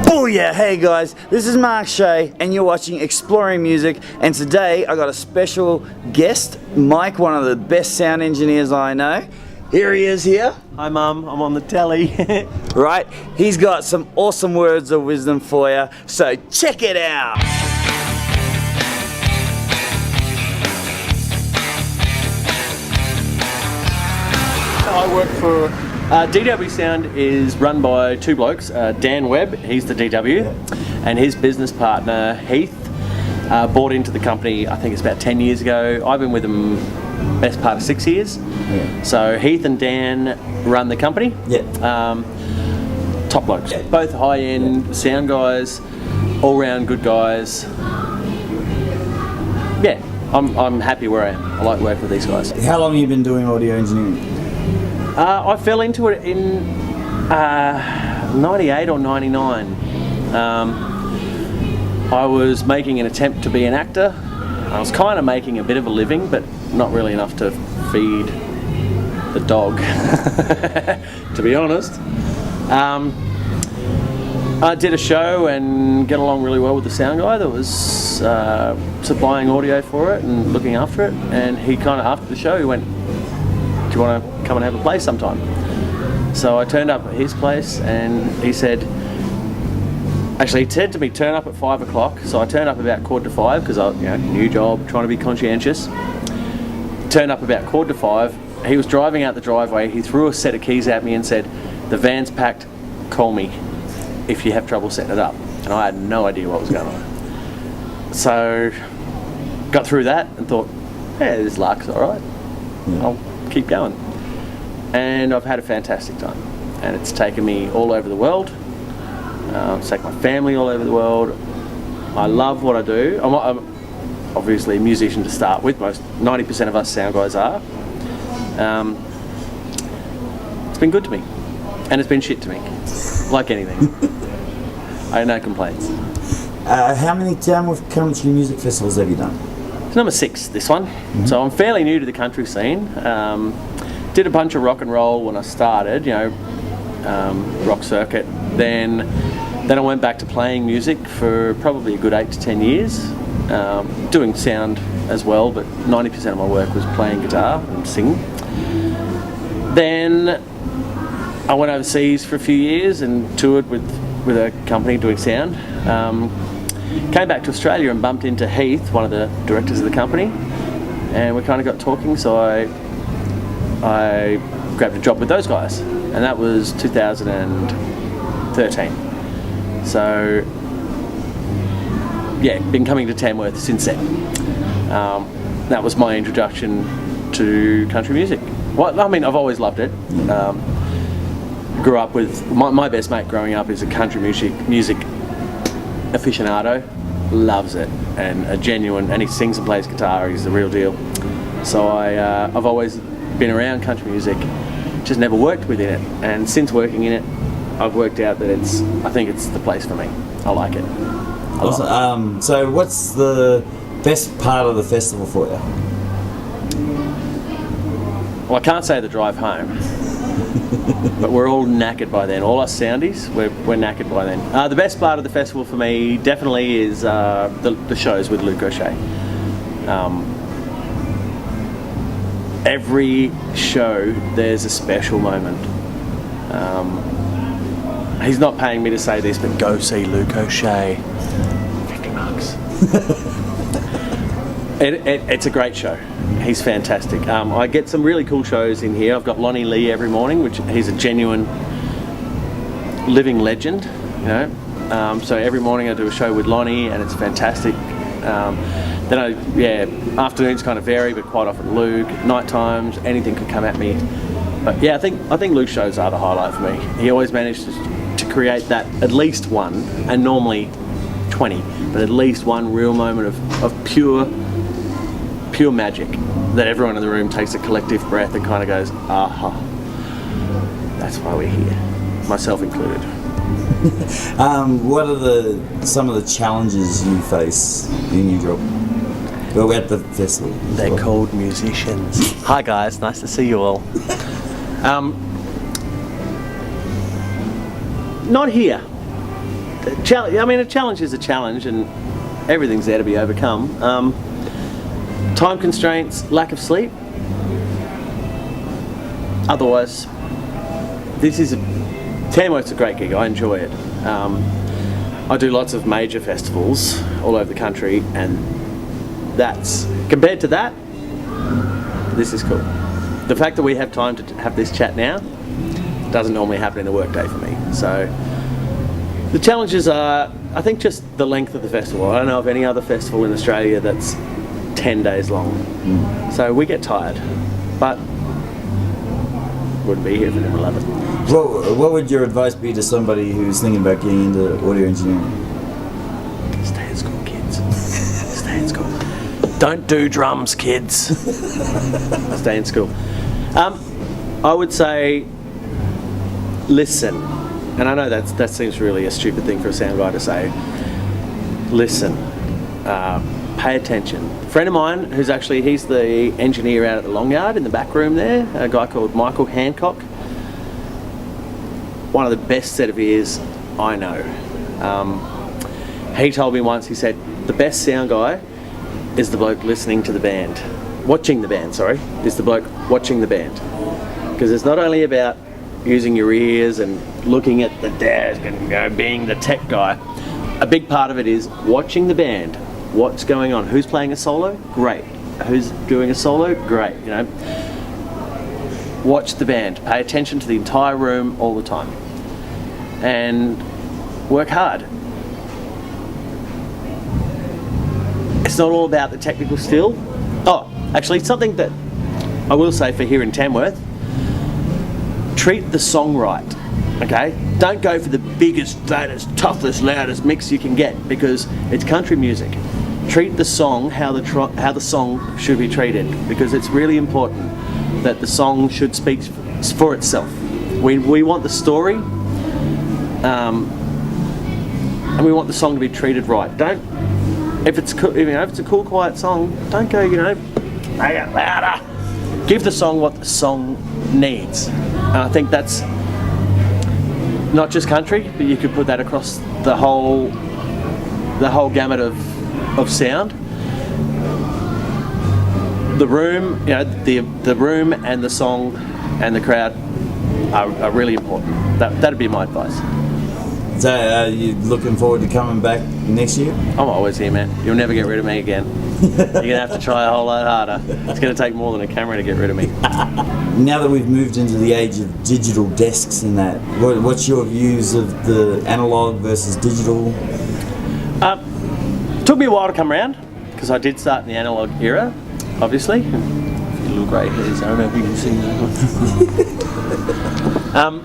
Booyah! Hey guys, this is Mark Shay and you're watching Exploring Music, and today I got a special guest, Mike, one of the best sound engineers I know. Here he is here. Hi Mum, I'm on the telly. Right, he's got some awesome words of wisdom for you, so check it out. I work for DW Sound is run by two blokes, Dan Webb, he's the DW, and his business partner Heath bought into the company, I think it's about 10 years ago. I've been with them best part of 6 years. Yeah. So Heath and Dan run the company. Yeah. Top blokes. Yeah. Both high-end sound guys, all-round good guys. Yeah, I'm happy where I am. I like working with these guys. How long have you been doing audio engineering? I fell into it in 98 or 99. I was making an attempt to be an actor. I was kind of making a bit of a living, but not really enough to feed the dog, to be honest. I did a show and get along really well with the sound guy that was supplying audio for it and looking after it, and he kind of, after the show, he went, "Do you want to come and have a play sometime?" So I turned up at his place and he said, actually he said to me, turn up at 5 o'clock. So I turned up about 4:45 because I, new job, trying to be conscientious. Turned up about 4:45. He was driving out the driveway. He threw a set of keys at me and said, "The van's packed, call me if you have trouble setting it up." And I had no idea what was going on. So got through that and thought, yeah, this luck's all right. I'll keep going. And I've had a fantastic time. And it's taken me all over the world. It's taken my family all over the world. I love what I do. I'm obviously a musician to start with. Most 90% of us sound guys are. It's been good to me. And it's been shit to me. Like anything. I have no complaints. How many country music festivals have you done? It's number 6, this one. So I'm fairly new to the country scene. Did a bunch of rock and roll when I started, rock circuit. Then I went back to playing music for probably a good 8 to 10 years. Doing sound as well, but 90% of my work was playing guitar and singing. Then I went overseas for a few years and toured with a company doing sound. Came back to Australia and bumped into Heath, one of the directors of the company, and we kind of got talking, so I grabbed a job with those guys, and that was 2013. So yeah, been coming to Tamworth since then. That was my introduction to country music. Well, I mean, I've always loved it. Grew up with my best mate growing up is a country music aficionado, loves it, and and he sings and plays guitar. He's the real deal. So I've always been around country music, just never worked within it. And since working in it, I've worked out that I think it's the place for me. I like it. Awesome. So what's the best part of the festival for you? Well, I can't say the drive home. But we're all knackered by then. All us soundies, we're knackered by then. The best part of the festival for me definitely is the shows with Luke O'Shea. Every show there's a special moment. He's not paying me to say this, but go see Luke O'Shea. $50. It's a great show. He's fantastic. I get some really cool shows in here. I've got Lonnie Lee every morning, which he's a genuine living legend, so every morning I do a show with Lonnie and it's fantastic. Then afternoons kind of vary, but quite often Luke. Night times, anything could come at me. But yeah, I think Luke's shows are the highlight for me. He always manages to create that, at least one, and normally 20, but at least one real moment of pure magic that everyone in the room takes a collective breath and kind of goes, aha, that's why we're here, myself included. What are some of the challenges you face in your job? Well, at the festival. They're called musicians. Hi guys, nice to see you all. Not here. I mean, a challenge is a challenge, and everything's there to be overcome. Time constraints, lack of sleep. Otherwise, Tamworth's a great gig. I enjoy it. I do lots of major festivals all over the country, and compared to that, this is cool. The fact that we have time to have this chat now doesn't normally happen in a work day for me. So the challenges are, I think, just the length of the festival. I don't know of any other festival in Australia that's 10 days long. So we get tired, but wouldn't be here if we didn't love it. What would your advice be to somebody who's thinking about getting into audio engineering? Stay in school, kids. Stay in school. Don't do drums, kids. Stay in school. I would say listen. And I know that seems really a stupid thing for a sound guy to say. Listen. Pay attention. A friend of mine he's the engineer out at the Long Yard in the back room there, a guy called Michael Hancock. One of the best set of ears I know. He told me once, he said, the best sound guy is the bloke listening to the band. Watching the band, sorry, is the bloke watching the band. Because it's not only about using your ears and looking at the desk and being the tech guy. A big part of it is watching the band. What's going on? Who's playing a solo? Great. Who's doing a solo? Great. Watch the band. Pay attention to the entire room all the time. And work hard. It's not all about the technical skill. Oh, actually, something that I will say for here in Tamworth, treat the song right, okay? Don't go for the biggest, fattest, toughest, loudest mix you can get, because it's country music. Treat the song how the song should be treated, because it's really important that the song should speak for itself. We want the story, and we want the song to be treated right. If it's a cool, quiet song, don't go, make it louder. Give the song what the song needs. And I think that's not just country, but you could put that across the whole gamut of sound. The room, the room and the song and the crowd are really important. That'd be my advice. So are you looking forward to coming back next year? I'm always here, man. You'll never get rid of me again. You're gonna have to try a whole lot harder. It's gonna take more than a camera to get rid of me. Now that we've moved into the age of digital desks and that, what's your views of the analog versus digital? Took me a while to come around, because I did start in the analog era, obviously. Little grey hairs, I don't know if you can see that.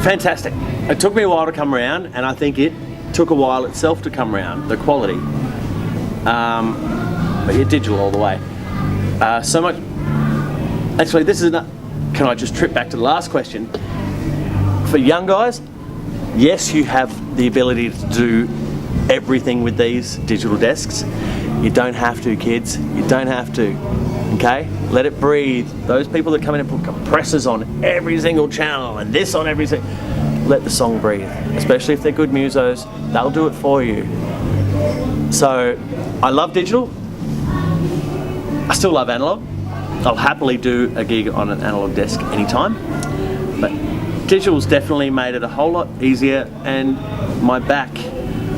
Fantastic. It took me a while to come around, and I think it took a while itself to come around, the quality. But you're digital all the way. So much. Actually, this is not. Can I just trip back to the last question? For young guys, yes, you have the ability to do everything with these digital desks. You don't have to, kids. You don't have to. Okay? Let it breathe. Those people that come in and put compressors on every single channel and this on every single... Let the song breathe. Especially if they're good musos, they'll do it for you. So, I love digital. I still love analog. I'll happily do a gig on an analog desk anytime. But digital's definitely made it a whole lot easier, and my back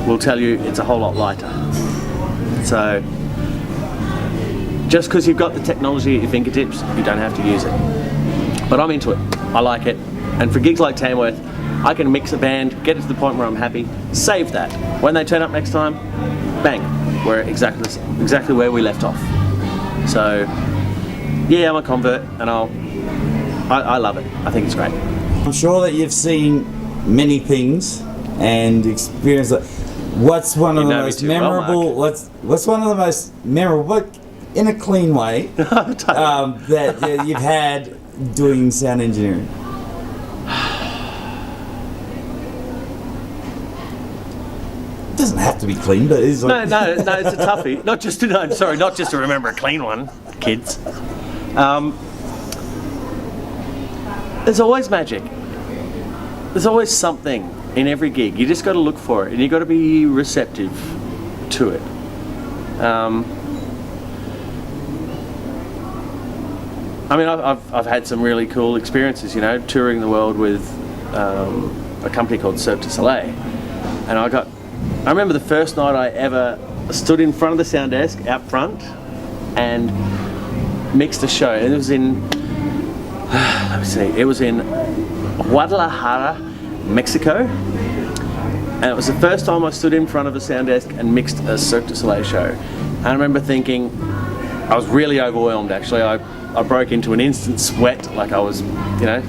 will tell you it's a whole lot lighter. So, just because you've got the technology at your fingertips, you don't have to use it. But I'm into it. I like it. And for gigs like Tamworth, I can mix a band, get it to the point where I'm happy, save that. When they turn up next time, bang, we're exactly where we left off. So, yeah, I'm a convert, and I love it. I think it's great. I'm sure that you've seen many things and experienced. What's one of the most memorable? What's one of the most memorable, in a clean way, that you've had doing sound engineering? It doesn't have to be clean, but it's like... No, it's a toughie. Not just to remember a clean one, kids. There's always magic. there's always something in every gig. You just got to look for it, and you got to be receptive to it. I mean, I've had some really cool experiences, you know, touring the world with a company called Cirque du Soleil, and I remember the first night I ever stood in front of the sound desk out front and mixed a show, and it was in let me see, it was in Guadalajara, Mexico, and it was the first time I stood in front of a sound desk and mixed a Cirque du Soleil show. And I remember thinking, I was really overwhelmed actually. I broke into an instant sweat, like I was, you know,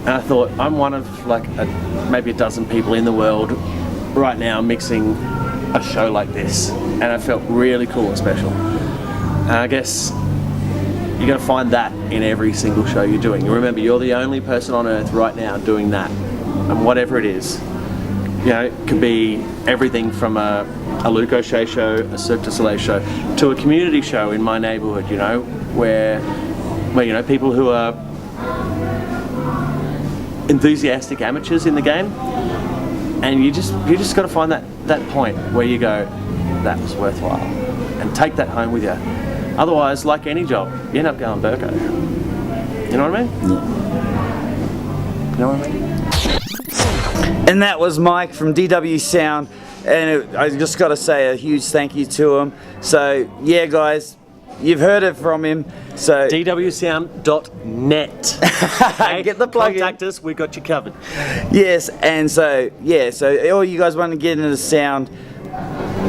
and I thought, I'm one of like maybe a dozen people in the world right now mixing a show like this, and it felt really cool and special. And I guess you got to find that in every single show you're doing. And remember, you're the only person on earth right now doing that, and whatever it is, you know, it could be everything from a Luc O'Shea show, a Cirque du Soleil show, to a community show in my neighbourhood, you know, where you know, people who are enthusiastic amateurs in the game, and you just got to find that point where you go, that was worthwhile, and take that home with you. Otherwise, like any job, you end up going Burko. You know what I mean? Yeah. You know what I mean? And that was Mike from DW Sound, and I just got to say a huge thank you to him. So yeah, guys, you've heard it from him. So dwsound.net. Okay? Get the plug. Contact us. We got you covered. Yes, and so yeah, so all you guys want to get into the sound,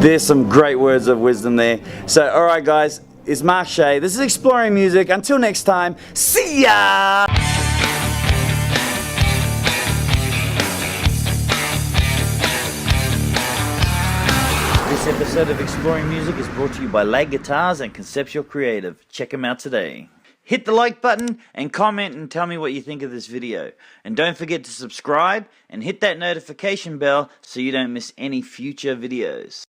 there's some great words of wisdom there. So all right, guys, it's Mark Shay. This is Exploring Music. Until next time, see ya. This episode of Exploring Music is brought to you by Lag Guitars and Conceptual Creative. Check them out today. Hit the like button and comment and tell me what you think of this video. And don't forget to subscribe and hit that notification bell so you don't miss any future videos.